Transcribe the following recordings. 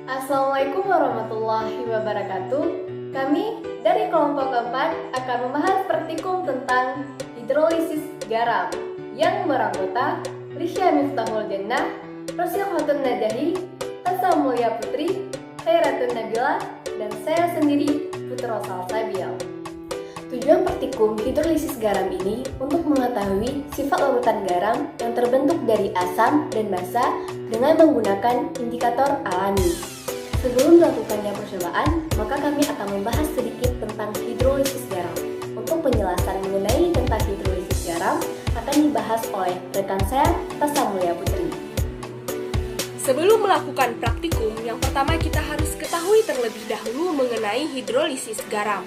Assalamualaikum warahmatullahi wabarakatuh. Kami dari kelompok keempat akan membahas praktikum tentang hidrolisis garam yang beranggota Lisha Miftahul Jannah, Rosyakhatun Najahi, Asa Mulia Putri, Khairatun Nabila, dan saya sendiri Putra Salsabial. Tujuan praktikum hidrolisis garam ini untuk mengetahui sifat larutan garam yang terbentuk dari asam dan basa dengan menggunakan indikator alami. Sebelum melakukannya percobaan, maka kami akan membahas sedikit tentang hidrolisis garam. Untuk penjelasan mengenai tentang hidrolisis garam akan dibahas oleh rekan saya, Tasa Mulia Putri. Sebelum melakukan praktikum, yang pertama kita harus ketahui terlebih dahulu mengenai hidrolisis garam.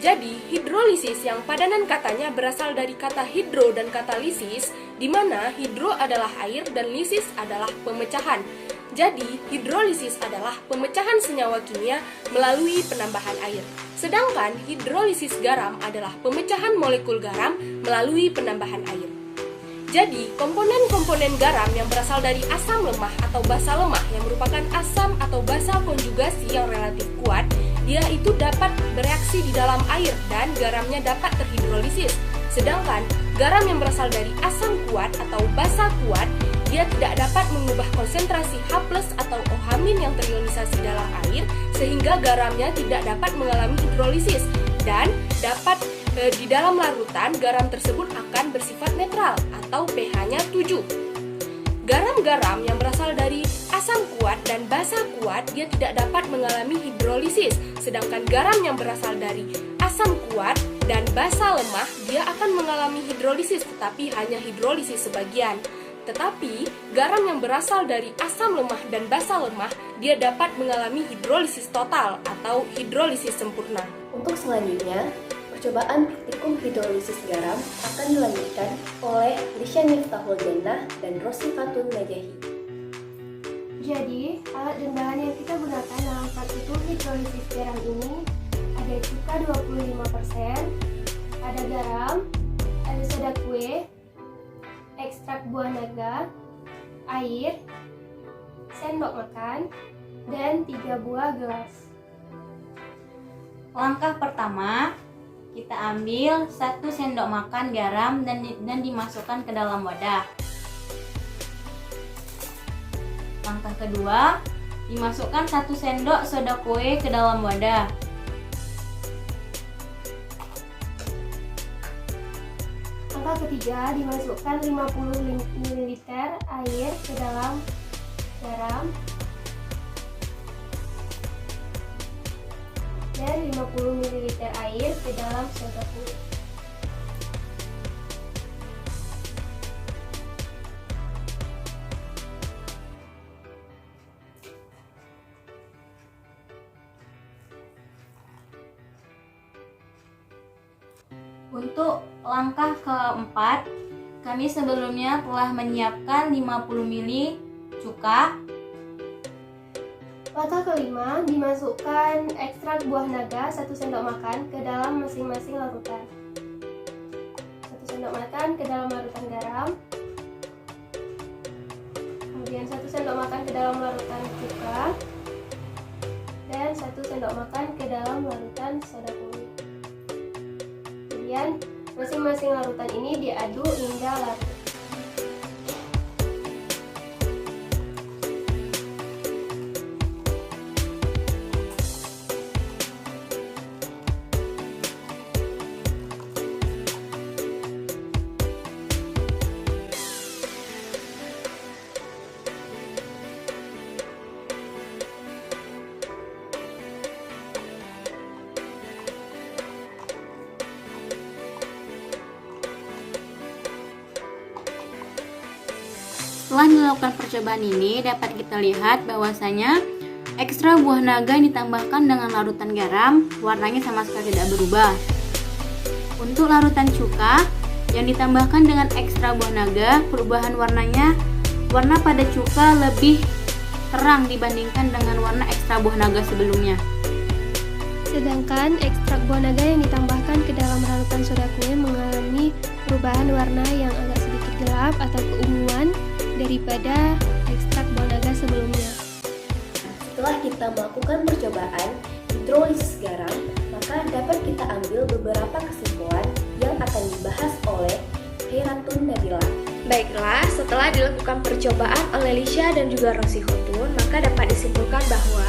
Jadi, hidrolisis yang padanan katanya berasal dari kata hidro dan kata lisis, di mana hidro adalah air dan lisis adalah pemecahan. Jadi, hidrolisis adalah pemecahan senyawa kimia melalui penambahan air. Sedangkan hidrolisis garam adalah pemecahan molekul garam melalui penambahan air. Jadi, komponen-komponen garam yang berasal dari asam lemah atau basa lemah yang merupakan asam atau basa konjugasi yang relatif kuat, dia itu dapat bereaksi di dalam air dan garamnya dapat terhidrolisis. Sedangkan garam yang berasal dari asam kuat atau basa kuat, dia tidak dapat mengubah konsentrasi H+ atau OH- yang terionisasi dalam air sehingga garamnya tidak dapat mengalami hidrolisis dan dapat di dalam larutan garam tersebut akan bersifat netral atau pH-nya 7. Garam-garam yang berasal dari asam kuat dan basa kuat dia tidak dapat mengalami hidrolisis, sedangkan garam yang berasal dari asam kuat dan basa lemah dia akan mengalami hidrolisis tetapi hanya hidrolisis sebagian. Tetapi garam yang berasal dari asam lemah dan basa lemah dia dapat mengalami hidrolisis total atau hidrolisis sempurna. Untuk selanjutnya, percobaan praktikum hidrolisis garam akan dilanjutkan oleh Lisha Miftahul Jannah dan Rosyakhatun Najahi. Jadi, alat dan bahan yang kita gunakan dalam praktikum hidrolisis garam ini ada cuka 25%, ada garam, ada soda kue, ekstrak buah naga, air, sendok makan, dan 3 buah gelas. Langkah pertama, kita ambil 1 sendok makan garam dan dimasukkan ke dalam wadah. Langkah kedua, dimasukkan 1 sendok soda kue ke dalam wadah. Langkah ketiga, dimasukkan 50 ml air ke dalam garam dan 50 ml air ke dalam soda kue. Untuk langkah keempat, kami sebelumnya telah menyiapkan 50 ml cuka. Langkah kelima, dimasukkan ekstrak buah naga 1 sendok makan ke dalam masing-masing larutan. 1 sendok makan ke dalam larutan garam, kemudian 1 sendok makan ke dalam larutan cuka, dan 1 sendok makan ke dalam larutan soda kue. Kemudian masing-masing larutan ini diaduk hingga larut. Setelah dilakukan percobaan ini, dapat kita lihat bahwasanya ekstrak buah naga yang ditambahkan dengan larutan garam, warnanya sama sekali tidak berubah. Untuk larutan cuka yang ditambahkan dengan ekstrak buah naga, perubahan warnanya, warna pada cuka lebih terang dibandingkan dengan warna ekstrak buah naga sebelumnya. Sedangkan ekstrak buah naga yang ditambahkan ke dalam larutan soda kue mengalami perubahan warna yang agak sedikit gelap atau keunguan daripada ekstrak buah setelah kita melakukan percobaan hidrolisis garam, maka dapat kita ambil beberapa kesimpulan yang akan dibahas oleh Khairatun Nabila. Baiklah, setelah dilakukan percobaan oleh Lisha dan juga Rosi Khotun, maka dapat disimpulkan bahwa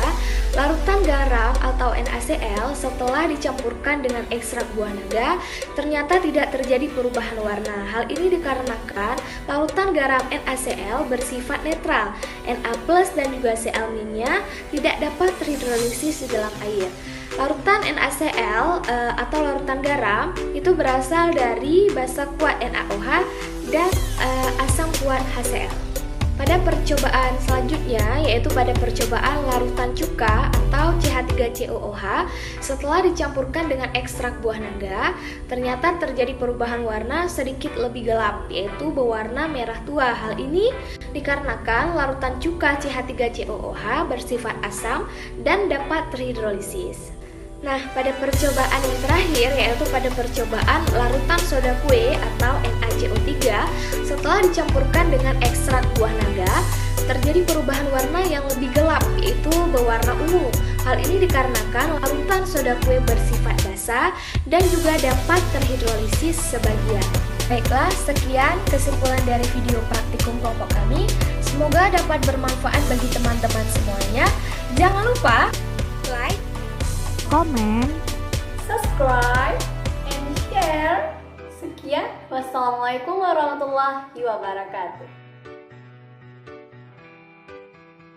larutan garam atau NaCl setelah dicampurkan dengan ekstrak buah naga ternyata tidak terjadi perubahan warna. Hal ini dikarenakan larutan garam NaCl bersifat netral. Na+ dan juga Cl- tidak dapat terhidrolisis di dalam air. Larutan NaCl atau larutan garam itu berasal dari basa kuat NaOH dan asam kuat HCl. Pada percobaan selanjutnya, yaitu pada percobaan larutan cuka atau CH3COOH setelah dicampurkan dengan ekstrak buah naga, ternyata terjadi perubahan warna sedikit lebih gelap, yaitu berwarna merah tua. Hal ini dikarenakan larutan cuka CH3COOH bersifat asam dan dapat terhidrolisis. Nah, pada percobaan yang terakhir, yaitu pada percobaan larutan soda kue atau NaCO3 setelah dicampurkan dengan ekstrak buah naga, terjadi perubahan warna yang lebih gelap, yaitu berwarna ungu. Hal ini dikarenakan larutan soda kue bersifat basah dan juga dapat terhidrolisis sebagian. Baiklah, sekian kesimpulan dari video praktikum kelompok kami. Semoga dapat bermanfaat bagi teman-teman semuanya. Jangan lupa like, komen, Subscribe and share. Sekian, wassalamualaikum warahmatullahi wabarakatuh.